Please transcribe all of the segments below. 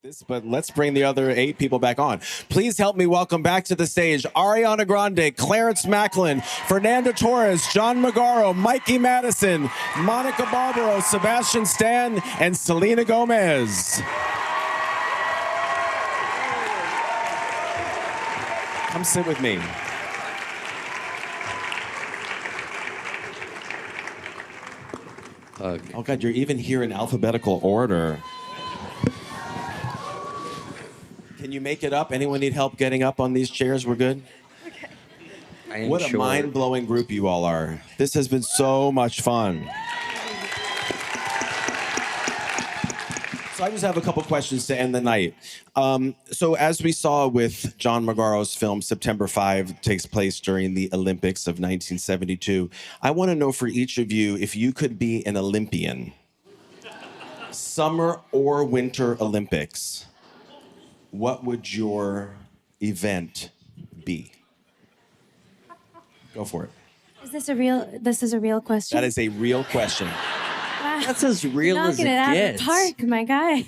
this, but let's bring the other 8 people back on. Please help me welcome back to the stage Ariana Grande, Clarence Macklin, Fernando Torres, John Magaro, Mikey Madison, Monica Barbaro, Sebastian Stan, and Selena Gomez. Come sit with me. Okay. Oh God, you're even here in alphabetical order. Can you make it up? Anyone need help getting up on these chairs? We're good? Okay. What a mind-blowing group you all are. This has been so much fun. So I just have a couple questions to end the night. So as we saw with John Magaro's film, September 5 takes place during the Olympics of 1972. I want to know for each of you, if you could be an Olympian, summer or winter Olympics, what would your event be? Go for it. This is a real question? That is a real question. Wow. That's as real as it Knocking it out of gets. the park, my guy.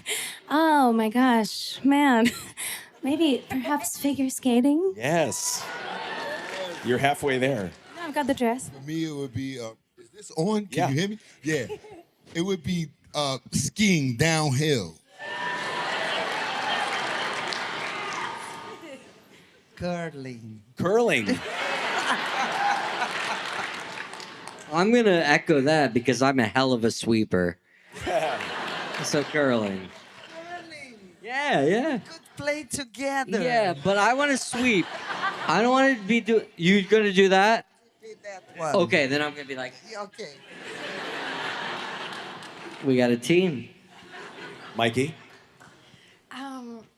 Oh my gosh, man. Maybe perhaps figure skating? Yes. You're halfway there. I've got the dress. For me, it would be, is this on? Can Yeah. you hear me? Yeah. It would be skiing downhill. Curling. Curling. I'm going to echo that because I'm a hell of a sweeper. So curling. Curling. Yeah. Good play together. Yeah, but I want to sweep. I don't want to be You going to do that? Did that one. Okay, then I'm going to be like, Yeah, okay. we got a team. Mikey?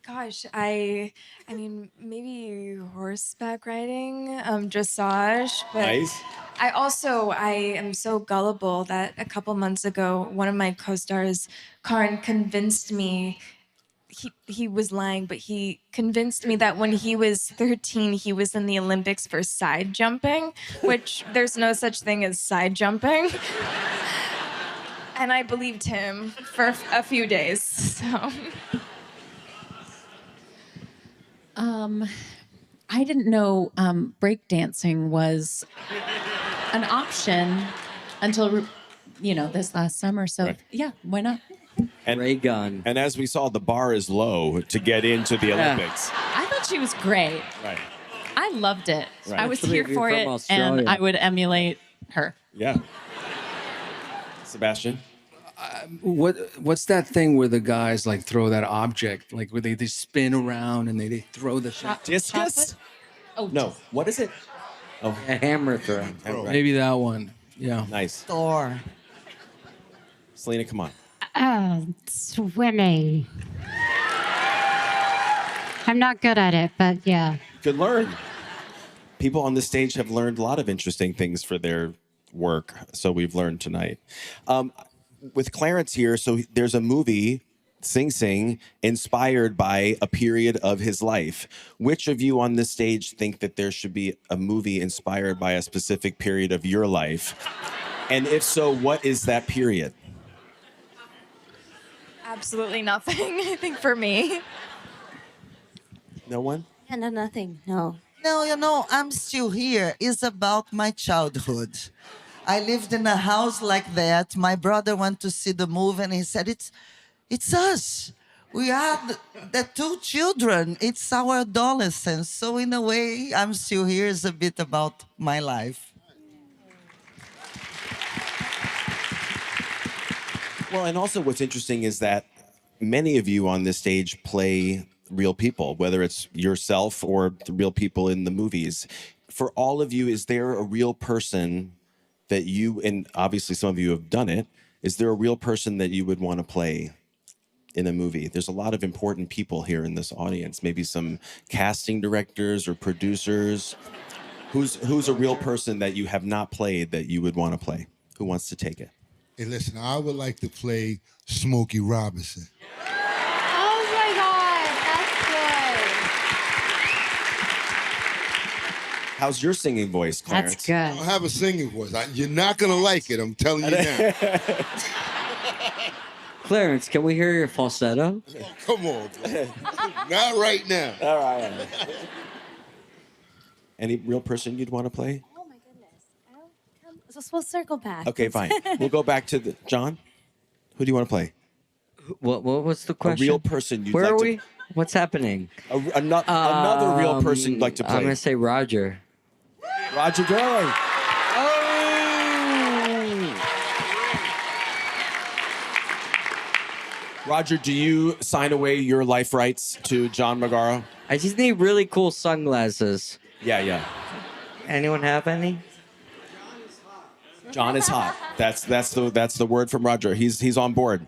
Gosh, I mean, maybe horseback riding, dressage, but Nice. I am so gullible that a couple months ago, one of my co-stars, Karn, convinced me, he was lying, but he convinced me that when he was 13, he was in the Olympics for side jumping, which there's no such thing as side jumping. And I believed him for a few days, so... I didn't know breakdancing was an option until, this last summer. So, Right. yeah, why not? Ray gun. And as we saw, the bar is low to get into the Olympics. I thought she was great. Right. I loved it. Right. I was Especially here if you're for from it, Australia. and I would emulate her. Yeah. Sebastian? What's that thing where the guys like throw that object, like where they spin around and they throw the shot? Discus? Oh, No. What is it? Oh, A hammer throw. right. Maybe that one. Yeah. Nice. Thor. Selena, come on. Swimming. I'm not good at it, but yeah. Good learn. People on the stage have learned a lot of interesting things for their work, so we've learned tonight. With Clarence here, so there's a movie, Sing Sing, inspired by a period of his life. Which of you on this stage think that there should be a movie inspired by a specific period of your life? And if so, what is that period? Absolutely nothing, I think, for me. No one? Yeah, no, nothing. No. No, I'm still here. It's about my childhood. I lived in a house like that. My brother went to see the movie and he said, it's us. We are the 2 children. It's our adolescence. So in a way, I'm still here. It's a bit about my life. Well, and also what's interesting is that many of you on this stage play real people, whether it's yourself or the real people in the movies. For all of you, is there a real person that you, and obviously some of you have done it, is there a real person that you would want to play in a movie? There's a lot of important people here in this audience, maybe some casting directors or producers. Who's a real person that you have not played that you would want to play? Who wants to take it? Hey, listen, I would like to play Smokey Robinson. Oh my God, that's How's your singing voice, good. Clarence? That's good. I don't have a singing voice. You're not going to like it, I'm telling you now. Clarence, can we hear your falsetto? Oh, come on, bro. Not right now. All right. Any real person you'd want to play? Oh my goodness. So we'll circle back. Okay, fine. We'll go back to John. Who do you want to play? What was the A question? real person you'd Where like are to. we? What's happening? Another real person you'd like to play. I'm gonna say Roger. Roger Darling. Roger, do you sign away your life rights to John Magaro? I just need really cool sunglasses. Yeah. Anyone have any? John is hot. That's the word from Roger. He's on board.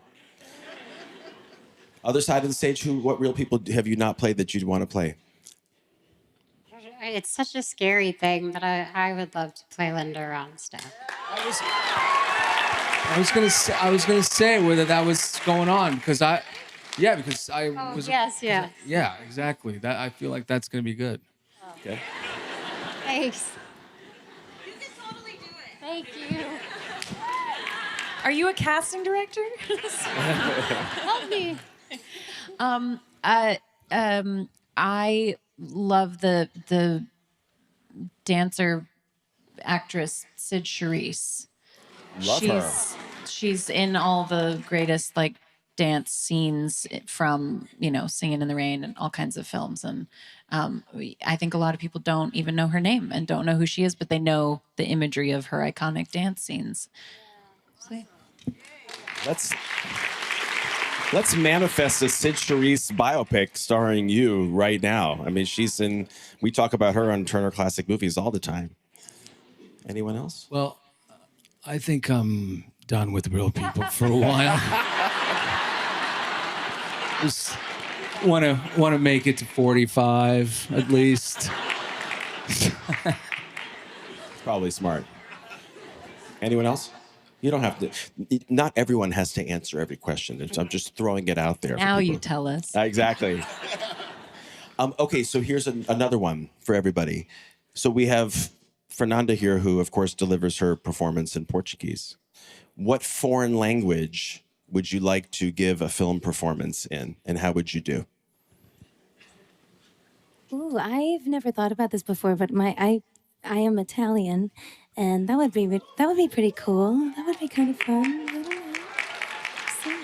Other side of the stage, what real people have you not played that you'd want to play? It's such a scary thing, but I would love to play Linda Ronstadt. I was gonna say whether that was going on because I Oh, was. yes, yeah. Yeah, exactly. That I feel like that's gonna be good. Okay. Thanks. You can totally do it. Thank you. Are you a casting director? Help me. I love the dancer actress Sid Charisse. Love her. She's in all the greatest like dance scenes from Singing in the Rain and all kinds of films, and I think a lot of people don't even know her name and don't know who she is, but they know the imagery of her iconic dance scenes. So, Let's manifest a Sid Charisse biopic starring you right now. I mean, we talk about her on Turner Classic Movies all the time. Anyone else? Well, I think I'm done with real people for a while. Just want to make it to 45 at least. Probably smart. Anyone else? You don't have to. Not everyone has to answer every question. I'm just throwing it out there. now for you people. tell us. Exactly. Okay, so here's another one for everybody. So we have Fernanda here, who, of course, delivers her performance in Portuguese. What foreign language would you like to give a film performance in, and how would you do? Ooh, I've never thought about this before, but I am Italian, and that would be pretty cool. That would be kind of fun. I don't know. See.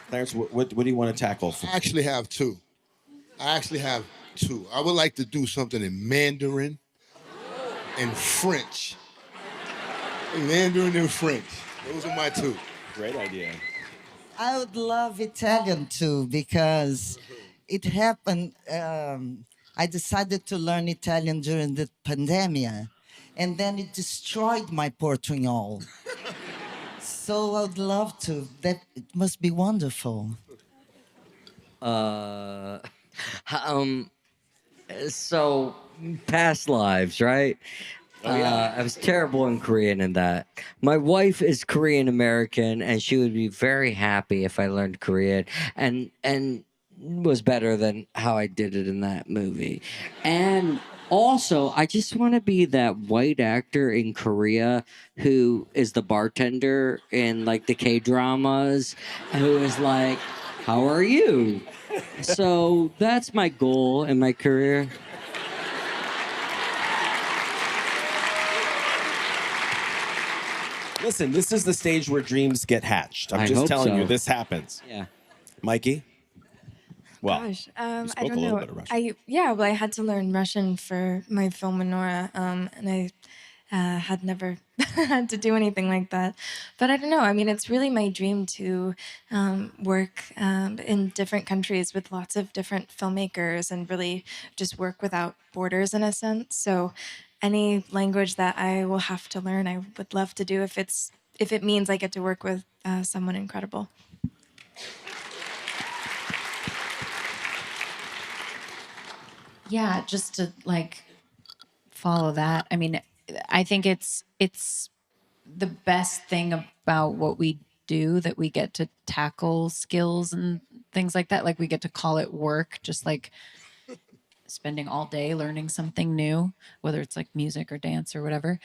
Clarence, what do you want to tackle? I actually have two. I would like to do something in Mandarin and French. Mandarin and French. Those are my two. Great idea. I would love Italian too because it happened. I decided to learn Italian during the pandemic, and then it destroyed my Portugal. So I would love to. It must be wonderful. So past lives, right? I was terrible in Korean in that. My wife is Korean American, and she would be very happy if I learned Korean, and was better than how I did it in that movie. And also, I just want to be that white actor in Korea who is the bartender in like the K-dramas, who is like, "How are you?" So that's my goal in my career. Listen, this is the stage where dreams get hatched. I'm I just hope telling so. you, this happens. Yeah. Mikey? Well, Gosh, you I spoke don't a little know. bit of Russian. I had to learn Russian for my film Menorah, and I had never had to do anything like that. But I don't know. I mean, it's really my dream to work in different countries with lots of different filmmakers and really just work without borders in a sense. So any language that I will have to learn, I would love to do if it means I get to work with someone incredible. Yeah, just to like follow that. I mean, I think it's the best thing about what we do that we get to tackle skills and things like that. Like we get to call it work, just like spending all day learning something new, whether it's like music or dance or whatever.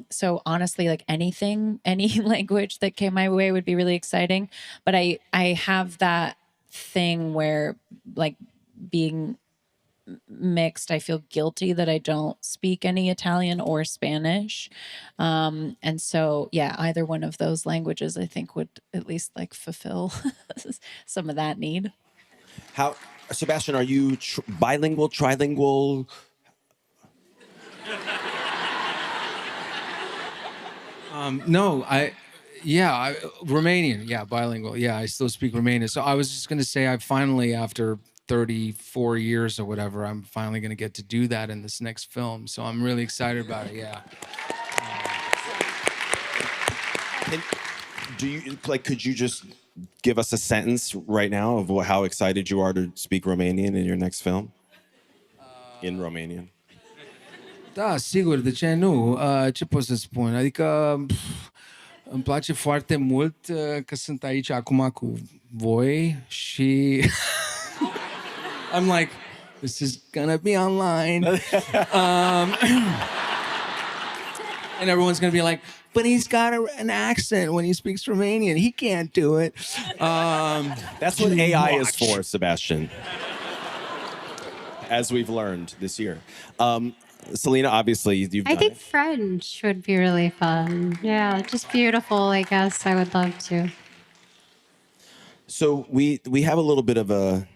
So honestly, like anything, any language that came my way would be really exciting. But I have that thing where like being mixed, I feel guilty that I don't speak any Italian or Spanish. And so, yeah, either one of those languages I think would at least like fulfill some of that need. How, Sebastian, are you bilingual, trilingual? No, Romanian, yeah, bilingual. Yeah, I still speak Romanian. So I was just going to say, I finally, after 34 years or whatever, I'm finally going to get to do that in this next film. So I'm really excited about it. Yeah. Do you like? Could you just give us a sentence right now of how excited you are to speak Romanian in your next film? In Romanian. Da, sigur, de ce nu? Ce pot să spun? Adică îmi place foarte mult că sunt aici acum cu voi și I'm like, this is gonna be online. And everyone's gonna be like, but he's got an accent when he speaks Romanian. He can't do it. That's what AI is for, Sebastian. As we've learned this year. Selena, obviously, you've done I think it. French would be really fun. Yeah, just beautiful, I guess. I would love to. So we have a little bit of a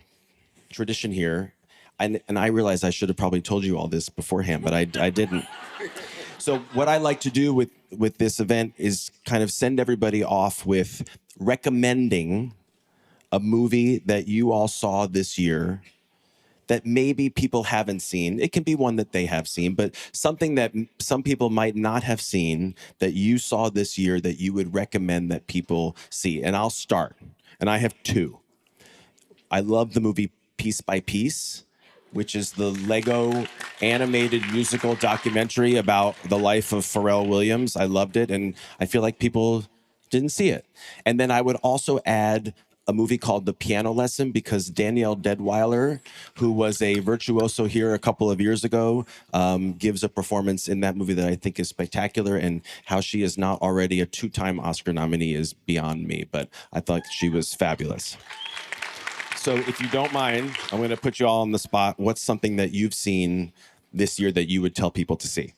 tradition here, and I realize I should have probably told you all this beforehand, but I didn't. So what I like to do with this event is kind of send everybody off with recommending a movie that you all saw this year that maybe people haven't seen. It can be one that they have seen, but something that some people might not have seen that you saw this year that you would recommend that people see. And I'll start. And I have two. I love the movie Piece by Piece, which is the Lego animated musical documentary about the life of Pharrell Williams. I loved it, and I feel like people didn't see it. And then I would also add a movie called The Piano Lesson, because Danielle Deadweiler, who was a virtuoso here a couple of years ago, gives a performance in that movie that I think is spectacular, and how she is not already a 2-time Oscar nominee is beyond me, but I thought she was fabulous. So if you don't mind, I'm going to put you all on the spot. What's something that you've seen this year that you would tell people to see?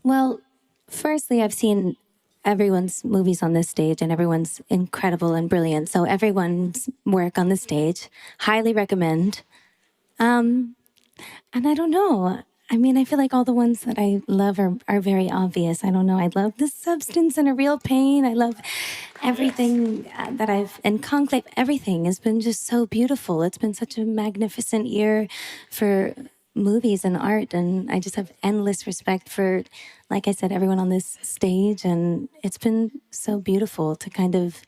Well, firstly, I've seen everyone's movies on this stage, and everyone's incredible and brilliant. So everyone's work on the stage, highly recommend. And I don't know. I mean, I feel like all the ones that I love are very obvious. I don't know. I love The Substance and A Real Pain. I love everything that and Conclave, everything has been just so beautiful. It's been such a magnificent year for movies and art, and I just have endless respect for, like I said, everyone on this stage, and it's been so beautiful to kind of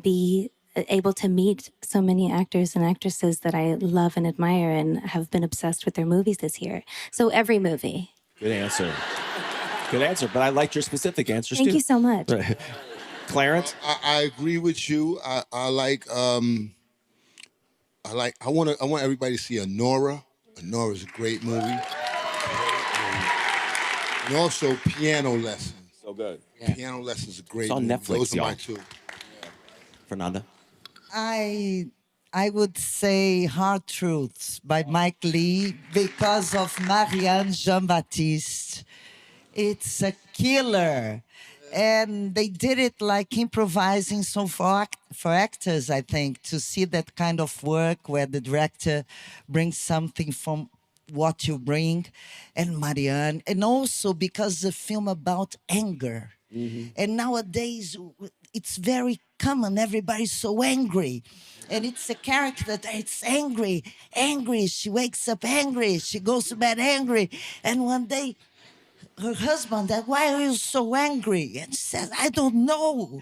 be able to meet so many actors and actresses that I love and admire and have been obsessed with their movies this year. So every movie. Good answer. Good answer, but I liked your specific answers Thank too. you so much. Clarence? I agree with you. I want everybody to see Honora. Honora is a great movie. And also Piano Lesson. So good. Piano Lesson is a great It's on movie. Netflix, Those are y'all. my two. Fernanda? I would say Hard Truths by Mike Lee because of Marianne Jean-Baptiste. It's a killer. And they did it like improvising. So for actors, I think, to see that kind of work where the director brings something from what you bring, and Marianne, and also because the film about anger. And nowadays, it's very common. Everybody's so angry. And it's a character that it's angry. She wakes up angry. She goes to bed angry. And one day, her husband said, "Why are you so angry?" And she says, "I don't know."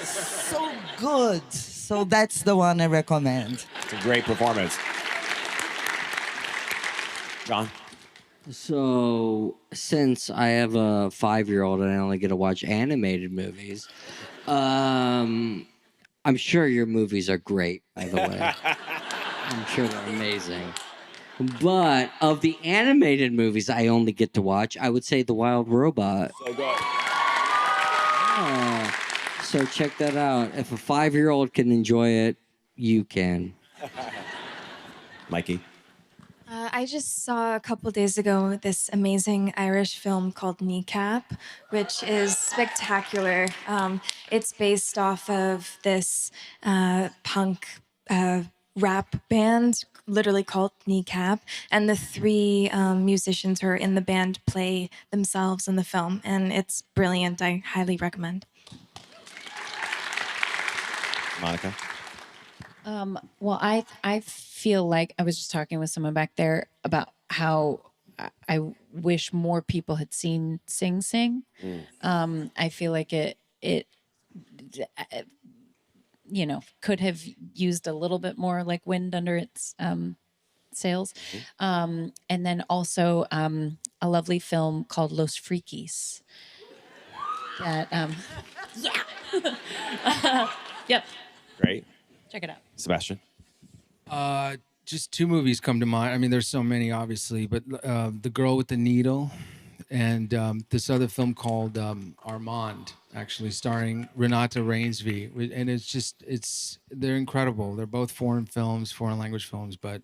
So good. So that's the one I recommend. It's a great performance. John? So, since I have a 5-year-old and I only get to watch animated movies, I'm sure your movies are great, by the way. I'm sure they're amazing. But of the animated movies I only get to watch, I would say The Wild Robot. So good. So check that out. If a 5-year-old can enjoy it, you can. Mikey. I just saw a couple days ago this amazing Irish film called Kneecap, which is spectacular. It's based off of this punk rap band, literally called Kneecap, and the three musicians who are in the band play themselves in the film, and it's brilliant. I highly recommend. Monica. Well, I feel like I was just talking with someone back there about how I wish more people had seen Sing Sing. I feel like it could have used a little bit more like wind under its sails. And then also a lovely film called Los Freakies. That yep. Great. Check it out. Sebastian. Just 2 movies come to mind. I mean, there's so many, obviously, but The Girl with the Needle and this other film called Armand, actually starring Renata Rainsby. And they're incredible. They're both foreign language films, but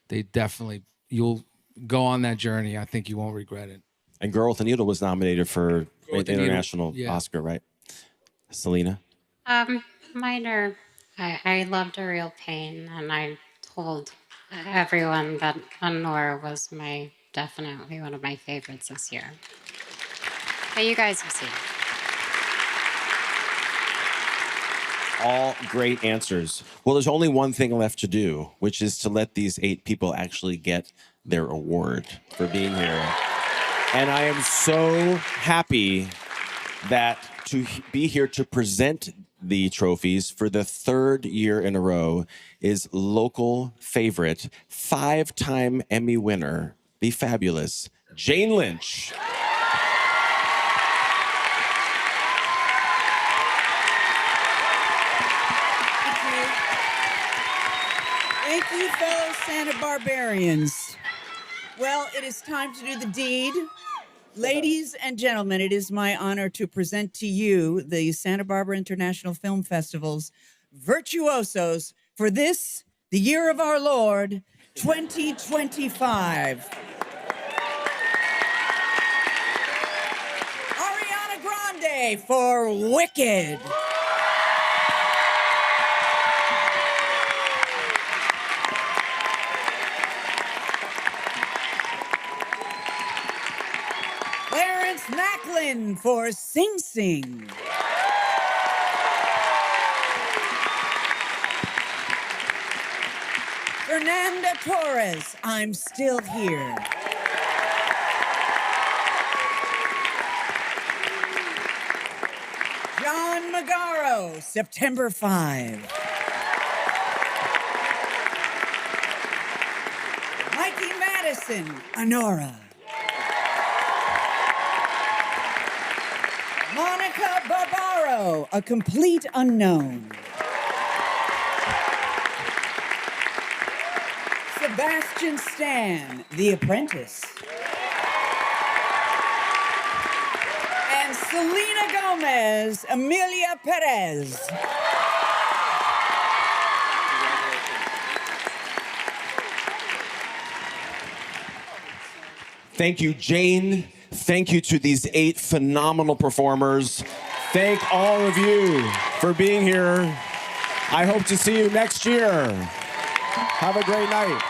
they definitely, you'll go on that journey. I think you won't regret it. And Girl with the Needle was nominated for an international Yeah. Oscar, right? Selena. Mine are, I loved A Real Pain, and I told everyone that Honora was definitely one of my favorites this year. But you guys have seen it. All great answers. Well, there's only one thing left to do, which is to let these 8 people actually get their award for being here. And I am so happy that to be here to present the trophies for the 3rd year in a row is local favorite, 5-time Emmy winner, the fabulous Jane Lynch. Thank you, fellow Santa Barbarians. Well, it is time to do the deed. Ladies and gentlemen, it is my honor to present to you the Santa Barbara International Film Festival's Virtuosos for this, the year of our Lord, 2025. Ariana Grande for Wicked. Macklin for Sing Sing. Fernanda Torres, I'm Still Here. John Magaro, September 5. Mikey Madison, Honora. Monica Barbaro, A Complete Unknown. Sebastian Stan, The Apprentice. And Selena Gomez, Emilia Perez. Thank you, Jane. Thank you to these 8 phenomenal performers. Thank all of you for being here. I hope to see you next year. Have a great night.